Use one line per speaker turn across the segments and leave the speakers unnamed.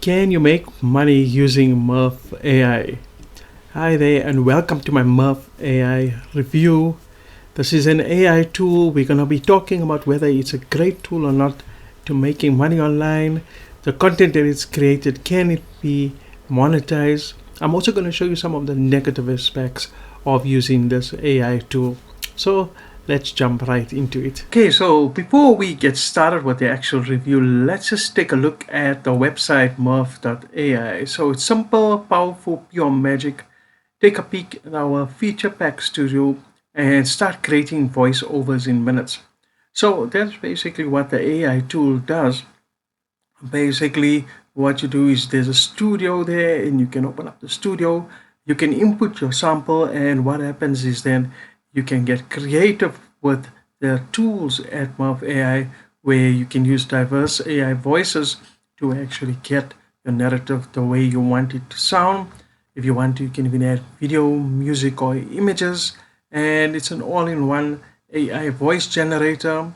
Can you make money using Murf AI? Hi there, and welcome to my Murf AI review. This is an AI tool. We're going to be talking about whether it's a great tool or not to making money online. The content that it's created, can it be monetized? I'm also going to show you some of the negative aspects of using this AI tool. So let's jump right into it. Okay, so before we get started with the actual review, let's just take a look at the website Murf.ai. So it's simple, powerful, pure magic. Take a peek at our feature pack studio and start creating voiceovers in minutes. So that's basically what the AI tool does. Basically, what you do is there's a studio there, and you can open up the studio. You can input your sample, and what happens is then you can get creative with the tools at Murf AI, where you can use diverse AI voices to actually get your narrative the way you want it to sound. If you want to, you can even add video, music, or images, and it's an all-in-one AI voice generator,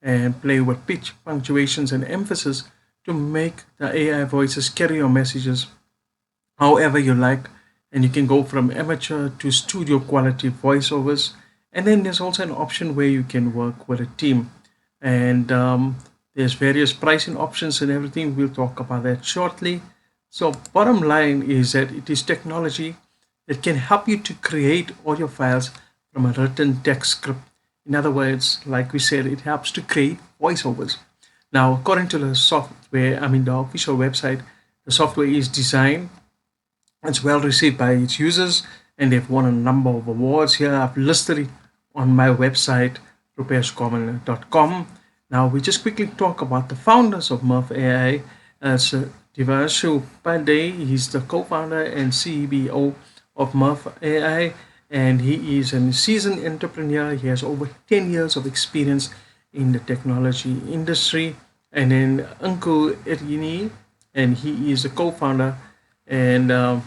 and play with pitch, punctuations, and emphasis to make the AI voices carry your messages however you like. And you can go from amateur to studio quality voiceovers. And then there's also an option where you can work with a team. And there's various pricing options and everything. We'll talk about that shortly. So bottom line is that it is technology that can help you to create audio files from a written text script. In other words, like we said, it helps to create voiceovers. Now, according to the software, the official website, the software is designed. It's well received by its users, and they've won a number of awards here. I've listed it on my website, rupeshcommon.com. Now, we just quickly talk about the founders of Murf A.I. As Devanshu Pandey, he's the co-founder and CEO of Murf A.I, and he is a seasoned entrepreneur. He has over 10 years of experience in the technology industry. And then Uncle Edgini, and he is a co-founder, and Uncle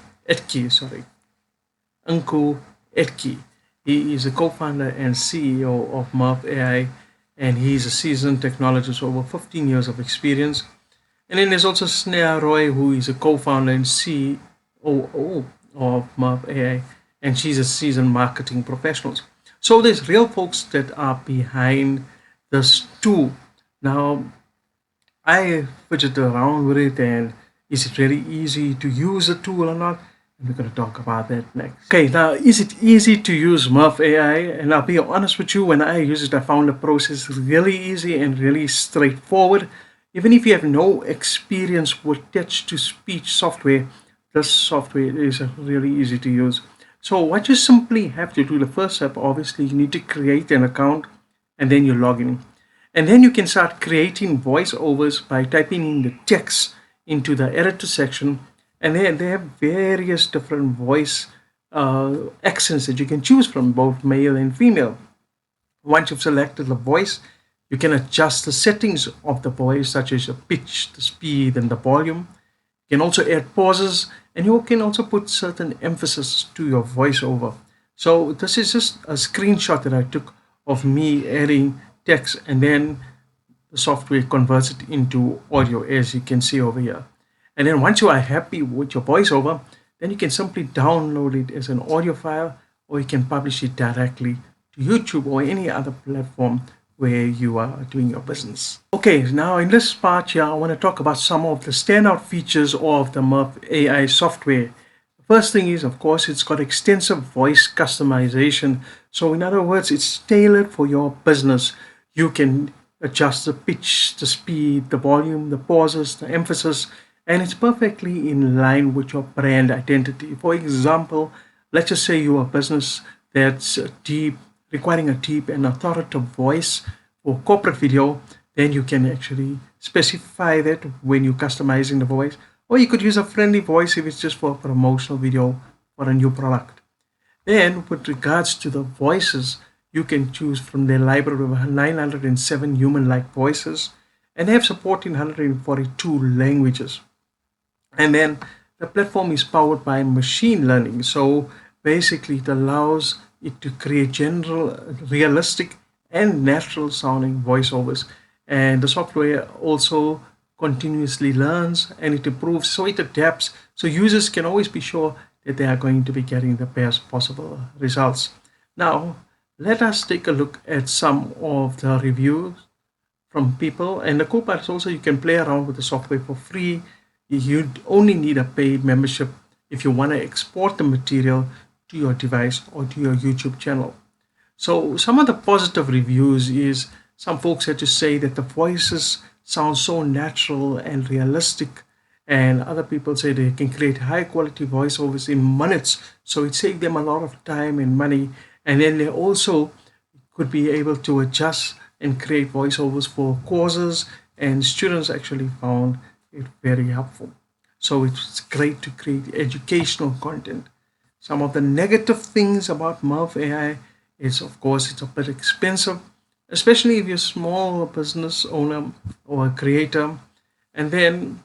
Edki. He is a co-founder and CEO of Murf A.I, and he's a seasoned technologist with over 15 years of experience. And then there's also Sneha Roy, who is a co-founder and COO of Murf A.I, and she's a seasoned marketing professional. So there's real folks that are behind this tool. Now, I fidgeted around with it, and is it really easy to use the tool or not? And we're going to talk about that next. Okay, now, is it easy to use Murf AI? And I'll be honest with you, when I used it, I found the process really easy and really straightforward. Even if you have no experience with text-to-speech software, this software is really easy to use. So what you simply have to do, the first step, obviously, you need to create an account, and then you log in. And then you can start creating voiceovers by typing in the text into the editor section. And they have various different voice accents that you can choose from, both male and female. Once you've selected the voice, you can adjust the settings of the voice, such as the pitch, the speed, and the volume. You can also add pauses, and you can also put certain emphasis to your voiceover. So this is just a screenshot that I took of me adding text, and then the software converts it into audio, as you can see over here. And then once you are happy with your voiceover, then you can simply download it as an audio file, or you can publish it directly to YouTube or any other platform where you are doing your business. Okay, now in this part here, I want to talk about some of the standout features of the Murf AI software. The first thing is, of course, it's got extensive voice customization. So in other words, it's tailored for your business. You can adjust the pitch, the speed, the volume, the pauses, the emphasis, and it's perfectly in line with your brand identity. For example, let's just say you're a business that's requiring a deep and authoritative voice for corporate video, then you can actually specify that when you're customizing the voice. Or you could use a friendly voice if it's just for a promotional video for a new product. Then with regards to the voices, you can choose from their library of 907 human-like voices, and they have support in 142 languages. And then the platform is powered by machine learning. So basically it allows it to create general, realistic, and natural sounding voiceovers. And the software also continuously learns and it improves, so it adapts. So users can always be sure that they are going to be getting the best possible results. Now, let us take a look at some of the reviews from people. And the cool part is also you can play around with the software for free. You only need a paid membership if you want to export the material to your device or to your YouTube channel. So some of the positive reviews is some folks had to say that the voices sound so natural and realistic, and other people say they can create high quality voiceovers in minutes, so it saved them a lot of time and money. And then they also could be able to adjust and create voiceovers for courses, and students actually found it very helpful. So it's great to create educational content. Some of the negative things about Murf AI is, of course, it's a bit expensive, especially if you're a small business owner or a creator. And then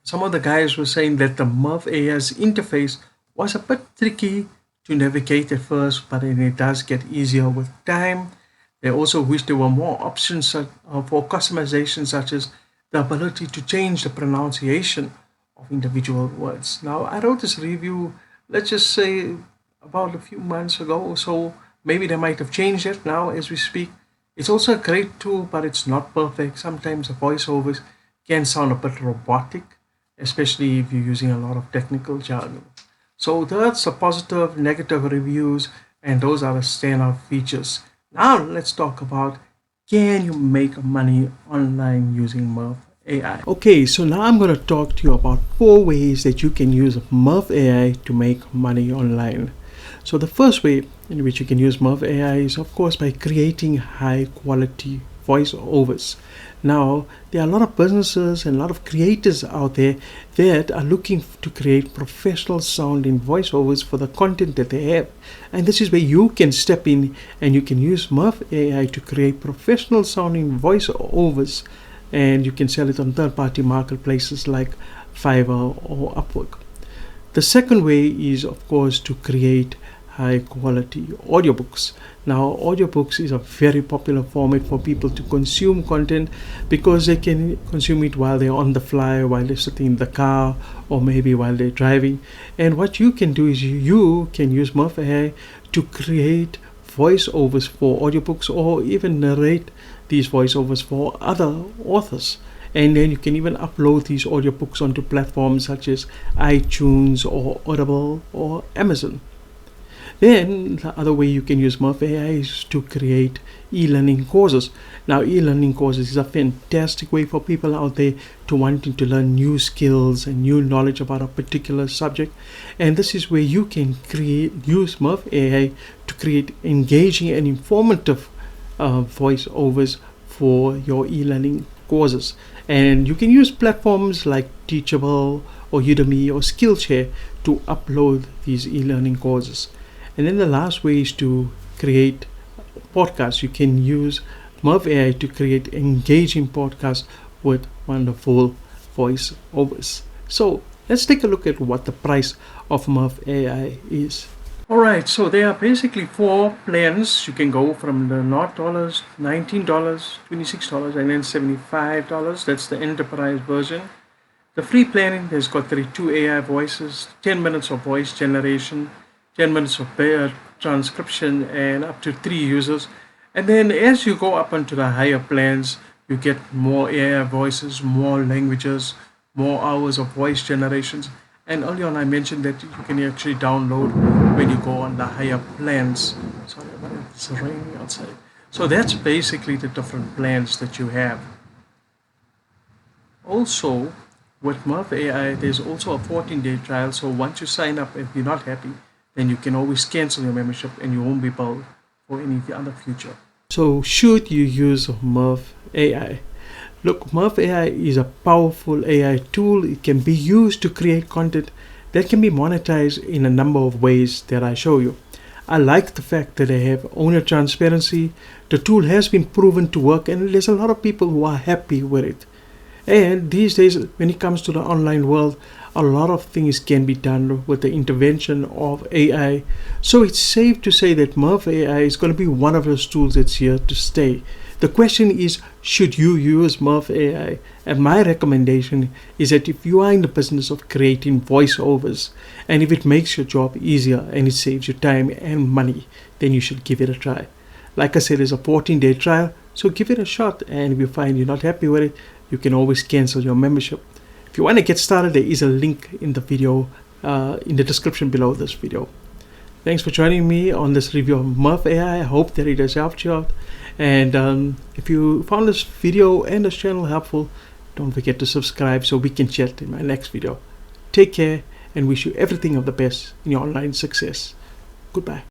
some of the guys were saying that the Murf AI's interface was a bit tricky to navigate at first, but then it does get easier with time. They also wish there were more options for customization, such as the ability to change the pronunciation of individual words. Now, I wrote this review, let's just say, about a few months ago, so maybe they might have changed it now as we speak. It's also a great tool, but it's not perfect. Sometimes the voiceovers can sound a bit robotic, especially if you're using a lot of technical jargon. So that's the positive, negative reviews, and those are the standout features. Now let's talk about, can you make money online using Murf AI? Okay, so now I'm going to talk to you about 4 ways that you can use Murf AI to make money online. So the first way in which you can use Murf AI is, of course, by creating high quality voiceovers. Now, there are a lot of businesses and a lot of creators out there that are looking to create professional sounding voiceovers for the content that they have. And this is where you can step in and you can use Murf AI to create professional sounding voiceovers, and you can sell it on third-party marketplaces like Fiverr or Upwork. The second way is, of course, to create high quality audiobooks. Now, audiobooks is a very popular format for people to consume content because they can consume it while they're on the fly, while they're sitting in the car, or maybe while they're driving. And what you can do is you can use Murf AI to create voiceovers for audiobooks, or even narrate these voiceovers for other authors. And then you can even upload these audiobooks onto platforms such as iTunes or Audible or Amazon. Then the other way you can use Murf AI is to create e-learning courses. Now, e-learning courses is a fantastic way for people out there to wanting to learn new skills and new knowledge about a particular subject. And this is where you can use Murf AI to create engaging and informative voiceovers for your e-learning courses. And you can use platforms like Teachable or Udemy or Skillshare to upload these e-learning courses. And then the last way is to create podcasts. You can use Murf AI to create engaging podcasts with wonderful voiceovers. So let's take a look at what the price of Murf AI is. Alright, so there are basically 4 plans. You can go from the $0, $19, $26, and then $75. That's the enterprise version. The free plan has got 32 AI voices, 10 minutes of voice generation, 10 minutes of transcription, and up to 3 users. And then as you go up into the higher plans, you get more AI voices, more languages, more hours of voice generations. And earlier on I mentioned that you can actually download when you go on the higher plans. Sorry about it, it's raining outside. So that's basically the different plans that you have. Also, with Murf AI, there's also a 14-day trial. So once you sign up, if you're not happy, then you can always cancel your membership and you won't be billed for any other future. So should you use Murf AI? Look, Murf AI is a powerful AI tool. It can be used to create content that can be monetized in a number of ways that I show you. I like the fact that they have owner transparency. The tool has been proven to work, and there's a lot of people who are happy with it. And these days, when it comes to the online world, a lot of things can be done with the intervention of AI. So it's safe to say that Murf AI is going to be one of those tools that's here to stay. The The question is, should you use Murf AI? And my recommendation is that if you are in the business of creating voiceovers, and if it makes your job easier and it saves you time and money, then you should give it a try. Like I said, it's a 14-day trial, so give it a shot. And if you find you're not happy with it, you can always cancel your membership. If you want to get started, there is a link in the video, in the description below this video. Thanks for joining me on this review of Murf AI. I hope that it has helped you out. And if you found this video and this channel helpful, don't forget to subscribe so we can chat in my next video. Take care and wish you everything of the best in your online success. Goodbye.